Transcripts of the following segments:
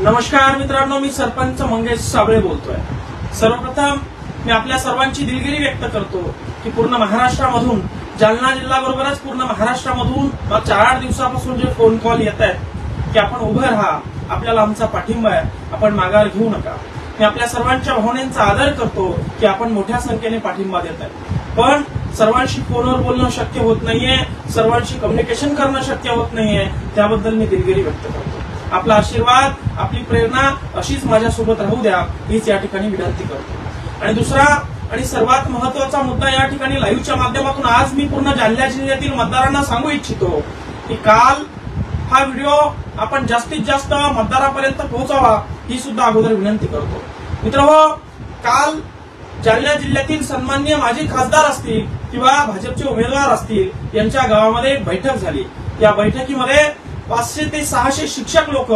नमस्कार मित्रांनो, मी सरपंच मंगेश साबळे बोलतोय। सर्वप्रथम मी आपल्या सर्वांची दिलगिरी व्यक्त करतो की पूर्ण महाराष्ट्रामधून, जालना जिल्ह्याबरोबरच पूर्ण महाराष्ट्रामधून मागच्या 8 दिवसापासून जे फोन कॉल येत आहेत की आपण उभं राहा, आपल्याला आमचा पाठिंबा आहे, आपण माघार घेऊ नका। मी आपल्या सर्वांच्या भावनेचा आदर करतो की आपण मोठ्या संख्येने पाठिंबा देत आहे, पण सर्वांशी फोनवर बोलणं शक्य होत नाहीये, सर्वांशी कम्युनिकेशन करणं शक्य होत नाहीये, त्याबद्दल मी दिलगिरी व्यक्त करतो। आपला आशीर्वाद, आपली प्रेरणा अशीच माझ्यासोबत राहू द्या, हीच या ठिकाणी विनंती करतो। आणि दुसरा आणि सर्वात महत्वाचा मुद्दा या ठिकाणी लाईव्हच्या माध्यमातून आज मी पूर्ण जालना जिल्ह्यातील मतदारांना सांगू इच्छितो की काल हा व्हिडिओ आपण जास्तीत जास्त मतदारांपर्यंत पोहोचावा, ही सुद्धा अगोदर विनंती करतो। मित्रांनो, काल जालना जिल्ह्यातील सन्माननीय माजी खासदार असतील किंवा भाजपचे उमेदवार असतील यांच्या गावामध्ये एक बैठक झाली। या बैठकीमध्ये 500 ते 600 शिक्षक लोक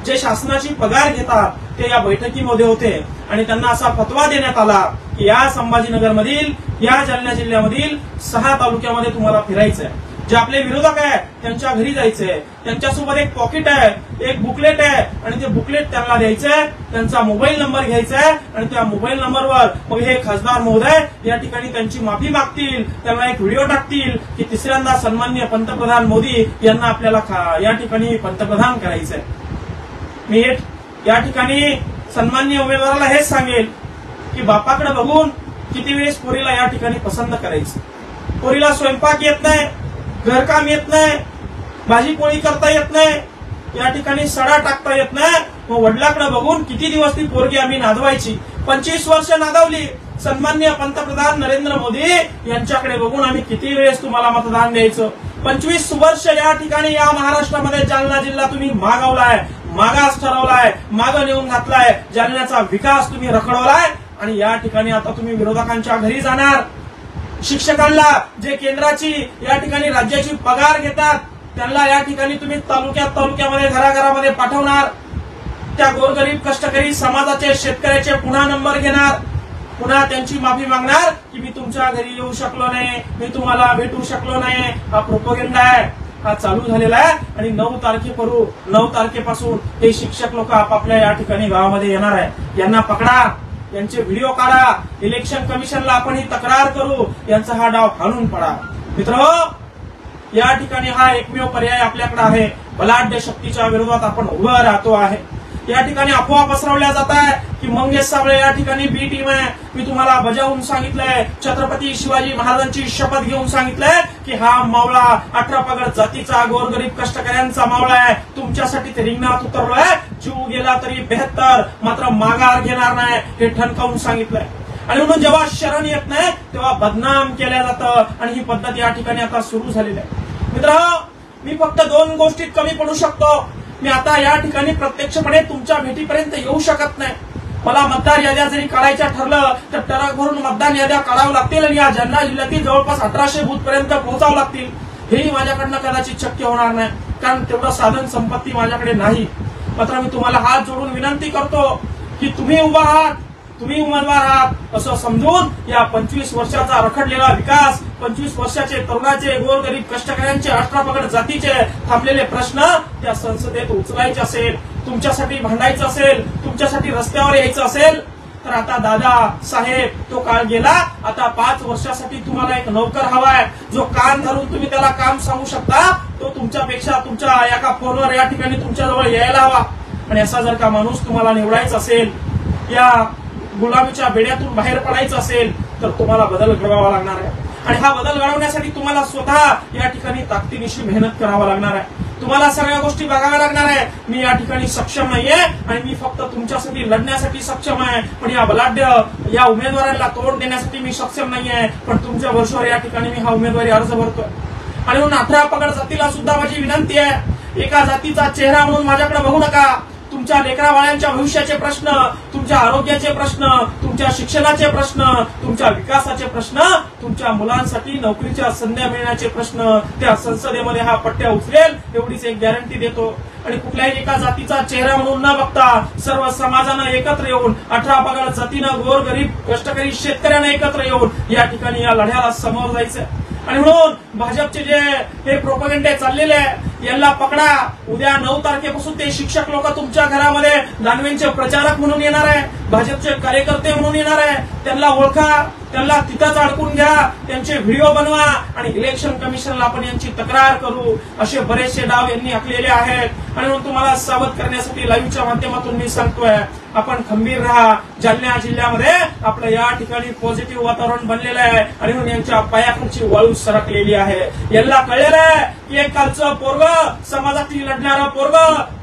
जे शासनाची पगार घेतात ते या बैठकीमध्ये होते आणि त्यांना असा फतवा देण्यात आला की या संभाजीनगरमधील, या जालना जिल्ह्यामधील 6 तालुक्यामध्ये तुम्हाला फिरायचंय, जे आपले विरोधक आहे त्यांच्या घरी जायचंय, त्यांच्यासोबत एक पॉकेट आहे, एक बुकलेट आहे आणि ते बुकलेट त्यांना द्यायचंय, त्यांचा मोबाईल नंबर घ्यायचा आहे आणि त्या मोबाईल नंबरवर मग हे खासदार महोदय या ठिकाणी त्यांची माफी मागतील, त्यांना एक व्हिडिओ टाकतील की तिसऱ्यांदा सन्माननीय पंतप्रधान मोदी यांना आपल्याला या ठिकाणी पंतप्रधान करायचंय। मी या ठिकाणी सन्माननीय उमेदवाराला हेच सांगेल की बापाकडे बघून किती वेळेस पोरीला या ठिकाणी पसंत करायचं। पोरीला स्वयंपाक येत नाही, घरकाम येत नाही, भाजी पोळी करता येत नाही, या ठिकाणी सडा टाकता येत नाही, मग वडिलांकडे बघून किती दिवस ती पोरगी आम्ही नादवायची। 25 वर्ष नादवली। सन्माननीय पंतप्रधान नरेंद्र मोदी यांच्याकडे बघून आम्ही किती वेळेस तुम्हाला मतदान द्यायचं। 25 वर्ष या ठिकाणी या महाराष्ट्रामध्ये जालना जिल्हा तुम्ही मागावलाय, मागास ठरवलाय, मागं नेऊन घातलाय, जालन्याचा विकास तुम्ही रखडवलाय आणि या ठिकाणी आता तुम्ही विरोधकांच्या घरी जाणार। शिक्षकांना जे केंद्राची या ठिकाणी राज्याची पगार घेतात त्यांना या ठिकाणी तुम्ही तालुक्यामध्ये घराघरामध्ये पाठवणार। त्या गोरगरीब कष्टकरी समाजाचे, शेतकऱ्याचे पुन्हा नंबर घेणार, पुन्हा त्यांची माफी मागणार की मी तुमच्या घरी येऊ शकलो नाही, मी तुम्हाला भेटू शकलो नाही। हा प्रोपोगंडा आहे, हा चालू झालेला आहे आणि 9 तारखेपासून हे शिक्षक लोक आपापल्या या ठिकाणी गावामध्ये येणार आहे। यांना पकडा, यांचे व्हिडिओ काढा, इलेक्शन कमिशनला आपण ही तक्रार करू, यांचा हा डाव हाणून पडा। मित्रांनो, या ठिकाणी हा एकमेव पर्याय आपल्याकडे आहे, बलाढ्य शक्तीच्या विरोधात आपण उभं राहतो आहे। या ठिकाणी अफवा पसरवल्या जात आहे की मंगेश साबळे या ठिकाणी बी टीम आहे। मी तुम्हाला बजावून सांगितलंय, छत्रपती शिवाजी महाराजांची शपथ घेऊन सांगितलंय की हा मावळा 18 पगड जातीचा गोरगरीब कष्टकऱ्यांचा मावळा आहे, तुमच्यासाठी ते रिंगणात उतरलोय, जीव गेला तरी 72, मात्र माघार घेणार नाही, हे ठणकावून सांगितलंय। आणि म्हणून जेव्हा शरण येत नाही तेव्हा बदनाम केलं जातं आणि ही पद्धत या ठिकाणी आता सुरू झालेली आहे। मित्रांनो, मी फक्त 2 गोष्टीत कमी पडू शकतो। मी आता या ठिकाणी प्रत्यक्षपणे तुमच्या भेटीपर्यंत येऊ शकत नाही। मला मतदार याद्या जरी काढायच्या ठरलं तर ट्रक भरून मतदान याद्या काढावं लागतील आणि या जालना जिल्ह्यातील जवळपास 1800 बूथ पर्यंत पोहोचावं लागतील। हेही माझ्याकडनं कदाचित शक्य होणार नाही, कारण तेवढं साधन संपत्ती माझ्याकडे नाही। मात्र मी तुम्हाला हात जोडून विनंती करतो की तुम्ही उभा आहात, तुम्ही उमेदवार आहात असं समजून या 25 वर्षाचा रखडलेला विकास, 25 वर्षाचे तरुणाचे, गोरगरीब कष्टकऱ्यांचे, 18 पगड जातीचे थांबलेले प्रश्न त्या संसदेत उचलायचे असेल, तुमच्यासाठी भांडायचं असेल, तुमच्यासाठी रस्त्यावर यायचं असेल तर आता दादा साहेब तो काळ गेला। आता 5 वर्षासाठी तुम्हाला एक नोकर हवाय, जो कान धरून तुम्ही त्याला काम सांगू शकता, तो तुमच्यापेक्षा तुमच्या एका फोनवर या ठिकाणी तुमच्याजवळ यायला हवा। आणि असा जर का माणूस तुम्हाला निवडायचा असेल, या गुलामीच्या बेड्यातून बाहेर पडायचं असेल तर तुम्हाला बदल घडवावा लागणार आहे। आणि हा बदल घडवण्यासाठी तुम्हाला स्वतः या ठिकाणी ताकदीनिशी मेहनत करावा लागणार आहे। तुम्हाला सगळ्या गोष्टी बघाव्या लागणार आहे। मी या ठिकाणी सक्षम नाहीये आणि मी फक्त तुमच्यासाठी लढण्यासाठी सक्षम आहे, पण या बलाढ्य या उमेदवारांना तोड देण्यासाठी मी सक्षम नाहीये, पण तुमच्या वर्षावर या ठिकाणी मी हा उमेदवारी अर्ज भरतोय। आणि म्हणून 18 पगड जातीला सुद्धा माझी विनंती आहे, एका जातीचा चेहरा म्हणून माझ्याकडे बघू नका। तुमच्या लेकराबाळांच्या भविष्याचे प्रश्न, तुमच्या आरोग्याचे प्रश्न, तुमच्या शिक्षणाचे प्रश्न, तुमच्या विकासाचे प्रश्न, तुमच्या मुलांसाठी नोकरीच्या संधी मिळण्याचे प्रश्न त्या संसदेमध्ये हा पट्ट्या उचलेल एवढीच एक गॅरंटी देतो। आणि कुठल्याही एका जातीचा चेहरा म्हणून न बघता सर्व समाजानं एकत्र येऊन, 18 पगड जातीनं, गोरगरीब कष्टकरी शेतकऱ्यांना एकत्र येऊन या ठिकाणी या लढ्याला समोर जायचं। आणि म्हणून भाजपचे जे हे प्रोपगंडे चाललेले आहे, यांना पकडा. उद्या 9 तारखेपासून ते शिक्षक लोक तुमच्या घरामध्ये दानवेंचे प्रचारक म्हणून येणार आहे, भाजपचे कार्यकर्ते म्हणून येणार आहे. त्यांना ओळखा, त्यांना तिथंच अडकून घ्या, त्यांचे व्हिडिओ बनवा आणि इलेक्शन कमिशनला आपण यांची तक्रार करू. असे बरेचसे डाव यांनी आखलेले आहेत. आणि म्हणून तुम्हाला सावध करण्यासाठी लाईव्हच्या माध्यमातून मी सांगतोय, आपण खंबीर राहा. जालना जिल्ह्यामध्ये आपलं या ठिकाणी पॉझिटिव्ह वातावरण बनलेलं आहे आणि म्हणून यांच्या पायाखालची वाळू सरकलेली आहे. यांना कळलेलं आहे की एक कालचं पोरग, समाजासाठी लढणारं पोरग,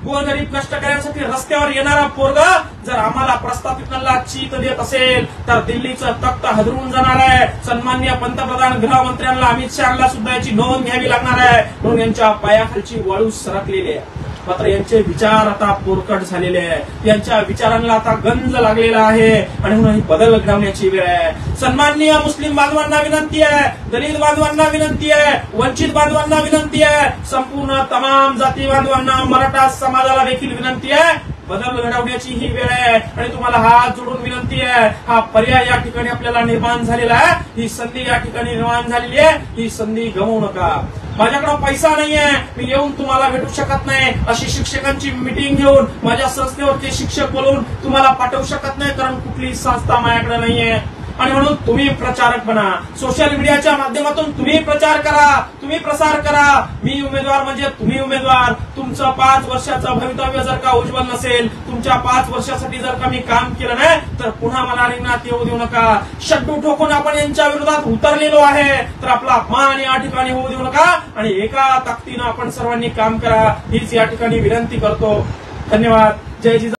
गोरगरीब कष्टकऱ्यांसाठी रस्त्यावर येणारा पोरग जर आम्हाला प्रस्थापितांना चीत देत असेल तर दिल्लीचं तख्त हदरून जाणार आहे. सन्माननीय पंतप्रधान गृहमंत्र्यांना अमित शहाला सुद्धा याची नोंद घ्यावी लागणार आहे. म्हणून यांच्या पायाखालची वाळू सरकलेली आहे. मात्र यांचे विचार आता पोरकट झालेले आहे. यांच्या विचारांना आता गंज लागलेला आहे आणि म्हणून बदल घडवण्याची वेळ आहे. सन्माननीय मुस्लिम बांधवांना विनंती आहे, दलित बांधवांना विनंती आहे, वंचित बांधवांना विनंती आहे, संपूर्ण तमाम जाती बांधवांना, मराठा समाजाला देखील विनंती आहे, बदल घडवण्याची ही वेळ आहे. आणि तुम्हाला हात जोडून विनंती आहे, हा पर्याय या ठिकाणी आपल्याला निर्माण झालेला आहे, ही संधी या ठिकाणी निर्माण झालेली आहे, ही संधी गमावू नका. माझ्याकडे पैसा नाहीये, मी येऊन तुम्हाला भेटू शकत नाही, अशी शिक्षकांची मिटिंग घेऊन माझ्या संस्थेवरचे शिक्षक बोलवून तुम्हाला पाठवू शकत नाही, कारण कुठलीही संस्था माझ्याकडे नाहीये. आणि म्हणून तुम्ही प्रचारक बना, सोशल मीडियाच्या माध्यमातून तुम्ही प्रचार करा, तुम्ही प्रसार करा. मी उमेदवार म्हणजे तुम्ही उमेदवार. तुमचं 5 वर्षाचं भवितव्य जर का उज्ज्वल नसेल, तुमच्या 5 वर्षासाठी जर का मी काम केलं नाही तर पुन्हा मला रिंगणात येऊ देऊ नका. शड्डू ठोकून आपण यांच्या विरोधात उतरलेलो आहे तर आपला अपमान या ठिकाणी होऊ देऊ नका आणि एका ताकदीनं आपण सर्वांनी काम करा, हीच या ठिकाणी विनंती करतो. धन्यवाद. जय जिजाऊ.